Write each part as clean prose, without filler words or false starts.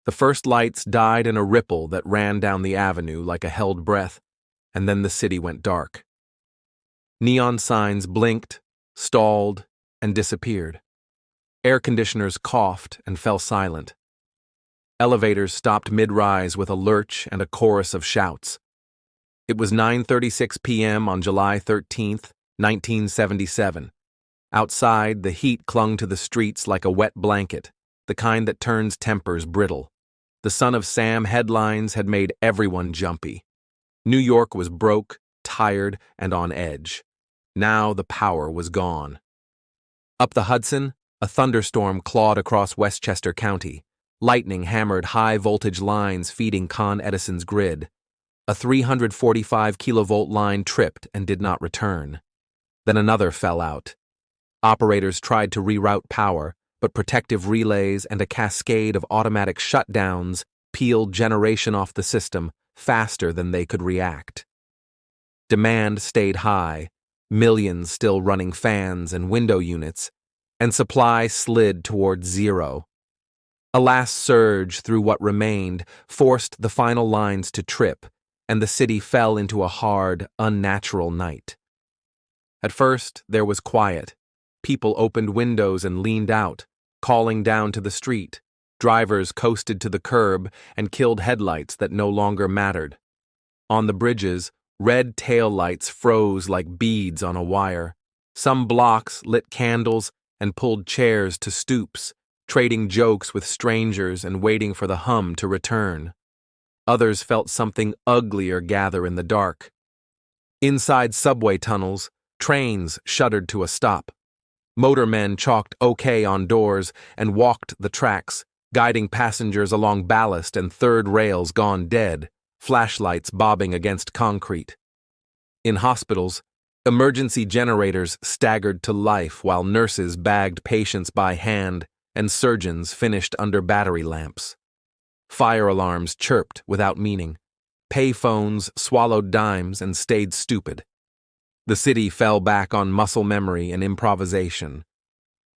The first lights died in a ripple that ran down the avenue like a held breath, and then the city went dark. Neon signs blinked, stalled, and disappeared. Air conditioners coughed and fell silent. Elevators stopped mid-rise with a lurch and a chorus of shouts. It was 9:36 p.m. on July 13th, 1977. Outside, the heat clung to the streets like a wet blanket, the kind that turns tempers brittle. The Son of Sam headlines had made everyone jumpy. New York was broke, tired, and on edge. Now the power was gone. Up the Hudson, a thunderstorm clawed across Westchester County. Lightning hammered high-voltage lines feeding Con Edison's grid. A 345 kilovolt line tripped and did not return. Then another fell out. Operators tried to reroute power, but protective relays and a cascade of automatic shutdowns peeled generation off the system faster than they could react. Demand stayed high, millions still running fans and window units, and supply slid toward zero. A last surge through what remained forced the final lines to trip, and the city fell into a hard, unnatural night. At first, there was quiet. People opened windows and leaned out, calling down to the street. Drivers coasted to the curb and killed headlights that no longer mattered. On the bridges, red taillights froze like beads on a wire. Some blocks lit candles and pulled chairs to stoops, trading jokes with strangers and waiting for the hum to return. Others felt something uglier gather in the dark. Inside subway tunnels, trains shuddered to a stop. Motormen chalked OK on doors and walked the tracks, guiding passengers along ballast and third rails gone dead, flashlights bobbing against concrete. In hospitals, emergency generators staggered to life while nurses bagged patients by hand and surgeons finished under battery lamps. Fire alarms chirped without meaning. Pay phones swallowed dimes and stayed stupid. The city fell back on muscle memory and improvisation.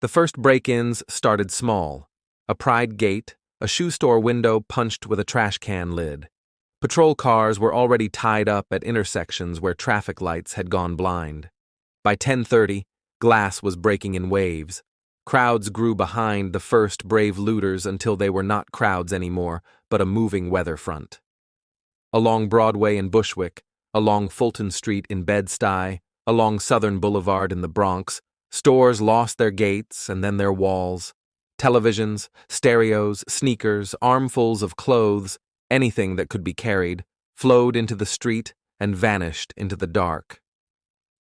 The first break-ins started small. A pried gate, a shoe store window punched with a trash can lid. Patrol cars were already tied up at intersections where traffic lights had gone blind. By 10:30, glass was breaking in waves. Crowds grew behind the first brave looters until they were not crowds anymore, but a moving weather front. Along Broadway in Bushwick, along Fulton Street in Bed-Stuy, along Southern Boulevard in the Bronx, stores lost their gates and then their walls. Televisions, stereos, sneakers, armfuls of clothes, anything that could be carried, flowed into the street and vanished into the dark.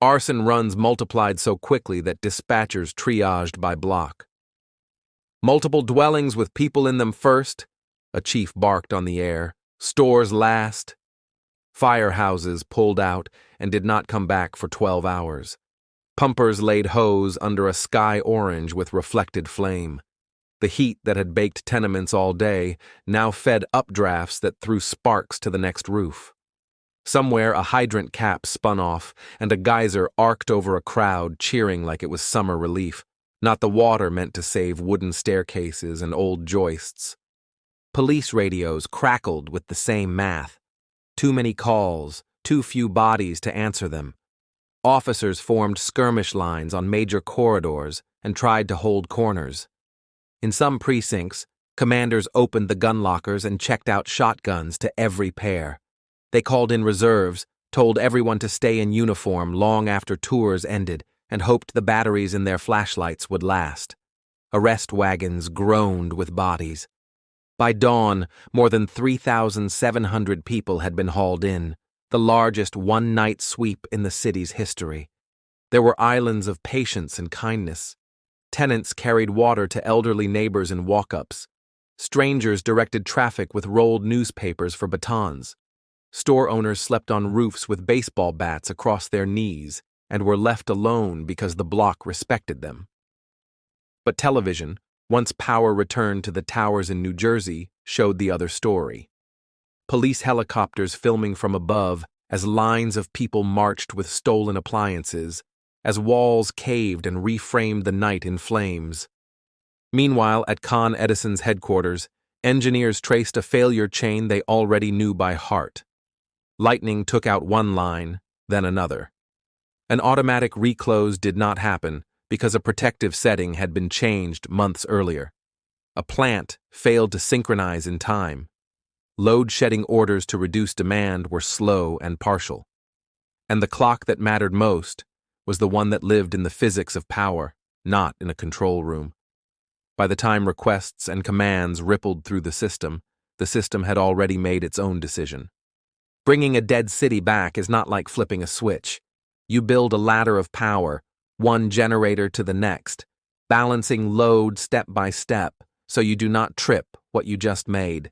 Arson runs multiplied so quickly that dispatchers triaged by block. Multiple dwellings with people in them first, a chief barked on the air. Stores last. Firehouses pulled out and did not come back for 12 hours. Pumpers laid hose under a sky orange with reflected flame. The heat that had baked tenements all day now fed updrafts that threw sparks to the next roof. Somewhere a hydrant cap spun off, and a geyser arced over a crowd cheering like it was summer relief, not the water meant to save wooden staircases and old joists. Police radios crackled with the same math. Too many calls, too few bodies to answer them. Officers formed skirmish lines on major corridors and tried to hold corners. In some precincts, commanders opened the gun lockers and checked out shotguns to every pair. They called in reserves, told everyone to stay in uniform long after tours ended, and hoped the batteries in their flashlights would last. Arrest wagons groaned with bodies. By dawn, more than 3,700 people had been hauled in, the largest one-night sweep in the city's history. There were islands of patience and kindness. Tenants carried water to elderly neighbors in walk-ups. Strangers directed traffic with rolled newspapers for batons. Store owners slept on roofs with baseball bats across their knees and were left alone because the block respected them. But television, once power returned to the towers in New Jersey, showed the other story. Police helicopters filming from above as lines of people marched with stolen appliances, as walls caved and reframed the night in flames. Meanwhile, at Con Edison's headquarters, Engineers traced a failure chain they already knew by heart. Lightning took out one line, then another. An automatic reclose did not happen because a protective setting had been changed months earlier. A plant failed to synchronize in time. Load-shedding orders to reduce demand were slow and partial. And the clock that mattered most was the one that lived in the physics of power, not in a control room. By the time requests and commands rippled through the system had already made its own decision. Bringing a dead city back is not like flipping a switch. You build a ladder of power, one generator to the next, balancing load step by step so you do not trip what you just made.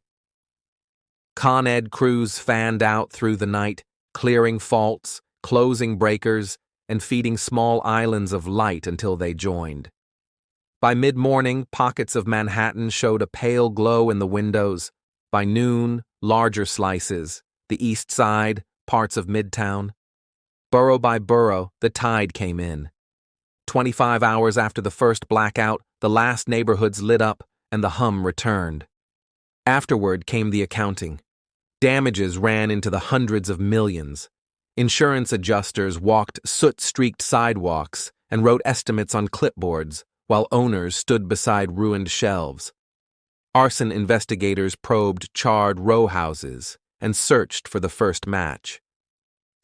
Con Ed crews fanned out through the night, clearing faults, closing breakers, and feeding small islands of light until they joined. By mid-morning, pockets of Manhattan showed a pale glow in the windows. By noon, larger slices, the East Side, parts of Midtown. Borough by borough, the tide came in. 25 hours after the first blackout, the last neighborhoods lit up and the hum returned. Afterward came the accounting. Damages ran into the hundreds of millions. Insurance adjusters walked soot-streaked sidewalks and wrote estimates on clipboards, while owners stood beside ruined shelves. Arson investigators probed charred row houses and searched for the first match.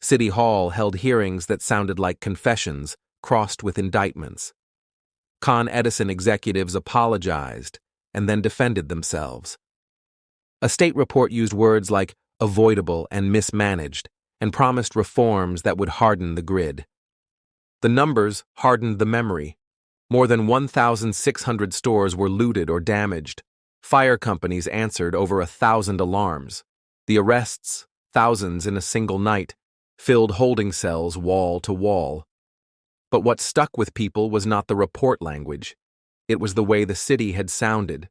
City Hall held hearings that sounded like confessions crossed with indictments. Con Edison executives apologized and then defended themselves. A state report used words like avoidable and mismanaged and promised reforms that would harden the grid. The numbers hardened the memory. More than 1,600 stores were looted or damaged. Fire companies answered over 1,000 alarms. The arrests, thousands in a single night, filled holding cells wall to wall. But what stuck with people was not the report language. It was the way the city had sounded.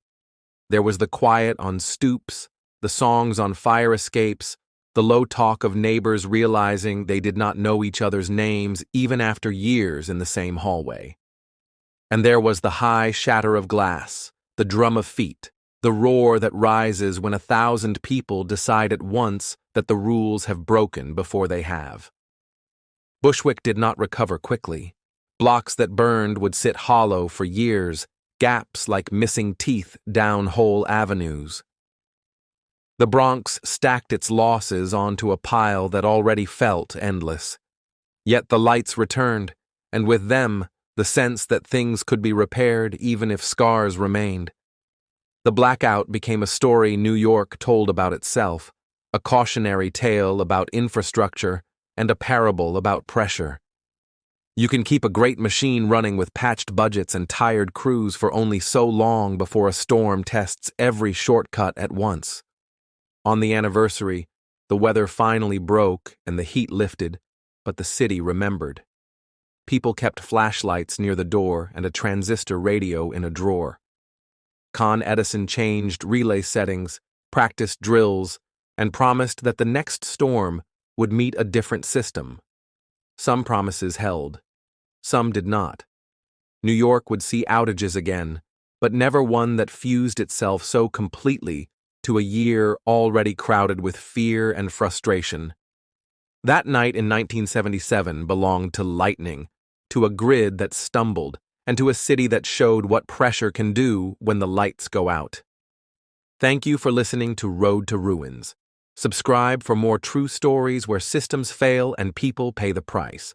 There was the quiet on stoops, the songs on fire escapes, the low talk of neighbors realizing they did not know each other's names even after years in the same hallway. And there was the high shatter of glass, the drum of feet, the roar that rises when 1,000 people decide at once that the rules have broken before they have. Bushwick did not recover quickly. Blocks that burned would sit hollow for years, gaps like missing teeth down whole avenues. The Bronx stacked its losses onto a pile that already felt endless. Yet the lights returned, and with them, the sense that things could be repaired even if scars remained. The blackout became a story New York told about itself, a cautionary tale about infrastructure and a parable about pressure. You can keep a great machine running with patched budgets and tired crews for only so long before a storm tests every shortcut at once. On the anniversary, the weather finally broke and the heat lifted, but the city remembered. People kept flashlights near the door and a transistor radio in a drawer. Con Edison changed relay settings, practiced drills, and promised that the next storm would meet a different system. Some promises held. Some did not. New York would see outages again, but never one that fused itself so completely to a year already crowded with fear and frustration. That night in 1977 belonged to lightning, to a grid that stumbled, and to a city that showed what pressure can do when the lights go out. Thank you for listening to Road to Ruins. Subscribe for more true stories where systems fail and people pay the price.